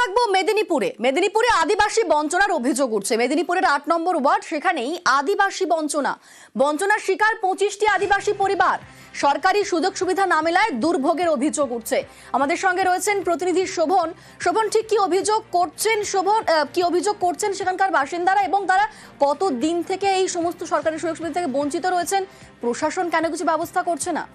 রাখবো মেদিনীপুরে আদিবাসী বঞ্চনার অভিযোগ উঠছে। মেদিনীপুরের ৮ নম্বর ওয়ার্ড, সেখানেই আদিবাসী বঞ্চনার শিকার ২৫টি আদিবাসী পরিবার। সরকারি সুযোগ সুবিধা না মেলায় দুর্ভোগের অভিযোগ উঠছে। আমাদের সঙ্গে রয়েছেন প্রতিনিধি শোভন। ঠিক কি অভিযোগ করছেন সেখানকার বাসিন্দারা, এবং তারা কত দিন থেকে এই সমস্ত সরকারি সুযোগ সুবিধা থেকে বঞ্চিত রয়েছেন? প্রশাসন কেন কিছু ব্যবস্থা করছে না?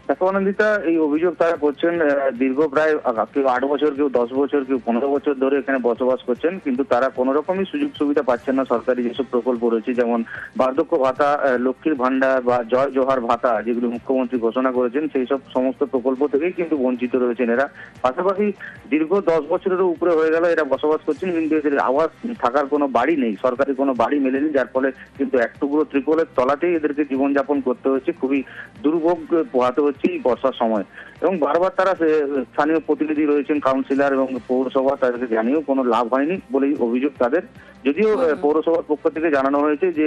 দেখো অনন্দিতা, এই অভিযোগ তারা করছেন দীর্ঘ প্রায় কেউ ৮ বছর, কেউ ১০ বছর, কেউ ১৫ বছর ধরে এখানে বসবাস করছেন, কিন্তু তারা কোনো রকমই সুযোগ সুবিধা পাচ্ছেন না। সরকারি যেসব প্রকল্প রয়েছে, যেমন বার্ধক্য ভাতা, লক্ষ্মীর ভান্ডার বা জয় জোহার ভাতা, যেগুলো মুখ্যমন্ত্রী ঘোষণা করেছেন, সেই সব সমস্ত প্রকল্প থেকেই কিন্তু বঞ্চিত রয়েছেন এরা। পাশাপাশি দীর্ঘ ১০ বছরেরও উপরে হয়ে গেল এরা বসবাস করছেন, কিন্তু এদের আবাস থাকার কোনো বাড়ি নেই, সরকারি কোনো বাড়ি মেলেনি, যার ফলে কিন্তু এক টুকরো ত্রিপলের তলাতেই এদেরকে জীবনযাপন করতে হচ্ছে। খুবই দুর্ভোগ পোহাতে হচ্ছে এই বর্ষার সময়। এবং বারবার তারা স্থানীয় প্রতিনিধি রয়েছেন, কাউন্সিলর এবং পৌরসভা, তাদেরকে জানিয়েও কোনো লাভ হয়নি বলেই অভিযোগ তাদের। যদিও পৌরসভার পক্ষ থেকে জানানো হয়েছে যে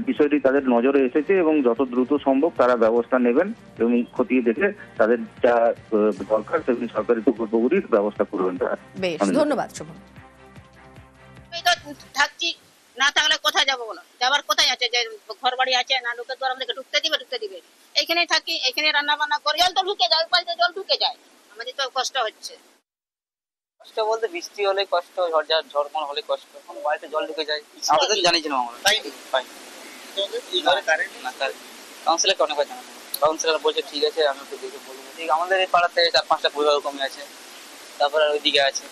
বিষয়টি তাদের নজরে এসেছে এবং যত দ্রুত সম্ভব তারা ব্যবস্থা নেবেন এবং খতিয়ে দেখে তাদের যা দরকার সেগুলি সরকারি প্রকল্পগুলির ব্যবস্থা করবেন তারা। বেশ, ধন্যবাদ শোভন। থাকছি না থাকলে কোথায় যাবো বলো? যাবার কোথায় আছে? যে ঘর বাড়ি আছে না, লোকের দ্বারা আমাদেরকে ঢুকতে দিবে। এইখানেই থাকি, এখানে রান্না বান্না করে, জল তো ঢুকে যায়, পাল্টে জল ঢুকে যায়, আমাদের তো কষ্ট হচ্ছে। কষ্ট বলতে বৃষ্টি হলে কষ্ট, ঝড় হলে কষ্ট, বাড়িতে জল ঢুকে যায়। আমাদের জানিয়েছিলাম আমরা, তাই কাউন্সিলরকে অনেকবার জানানো, কাউন্সিলর বলছে ঠিক আছে, আমি একটু দেখে বলবো। ঠিক, আমাদের এই পাড়াতে ৪-৫টা পরিবার কমে আছে, তারপরে ওইদিকে আছে।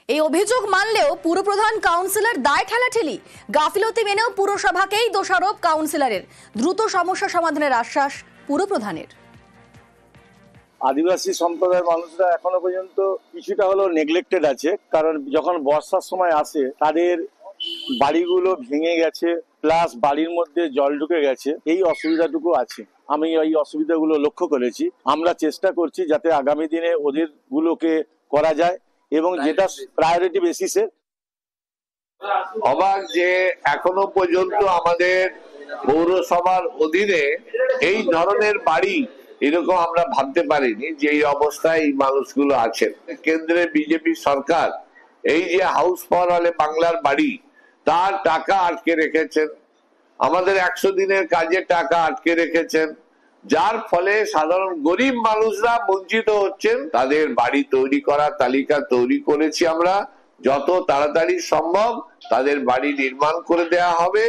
এই অভিযোগ মানলেও পুরপ্রধান কাউন্সিলর দায় ঠেলাঠেলি, গাফিলতি মেনেও পুরসভাকেই দোষারোপ কাউন্সিলরের। দ্রুত সমস্যা সমাধানের আশ্বাস পুরপ্রধানের। আদিবাসী সম্প্রদায়ের মানুষরা এখনো পর্যন্ত কিছুটা হলেও নেগলেক্টেড আছে, কারণ যখন বর্ষার সময় আসে তাদের বাড়িগুলো ভেঙে গেছে, প্লাস বাড়ির মধ্যে জল ঢুকে গেছে, এই অসুবিধাটুকু আছে। আমি এই অসুবিধাগুলো লক্ষ্য করেছি। আমরা চেষ্টা করছি যাতে আগামী দিনে ওদের গুলোকে করা যায়, এবং যেটা প্রায়োরিটি বেসিসে। অবাক যে এখনো পর্যন্ত আমাদের পৌরসভার অধীনে এই ধরনের বাড়ি এরকম আমরা ভাবতে পারিনি যে এই অবস্থায় এই মানুষগুলো আছেন। কেন্দ্রে বিজেপি সরকার এই যে হাউস ফর অলে বাংলার বাড়ি, তার টাকা আটকে রেখেছেন, আমাদের ১০০ দিনের কাজে টাকা আটকে রেখেছেন, যার ফলে সাধারণ গরিব মানুষরা বঞ্চিত হচ্ছেন। তাদের বাড়ি তৈরি করার তালিকা তৈরি করেছি আমরা, যত তাড়াতাড়ি সম্ভব তাদের বাড়ি নির্মাণ করে দেওয়া হবে।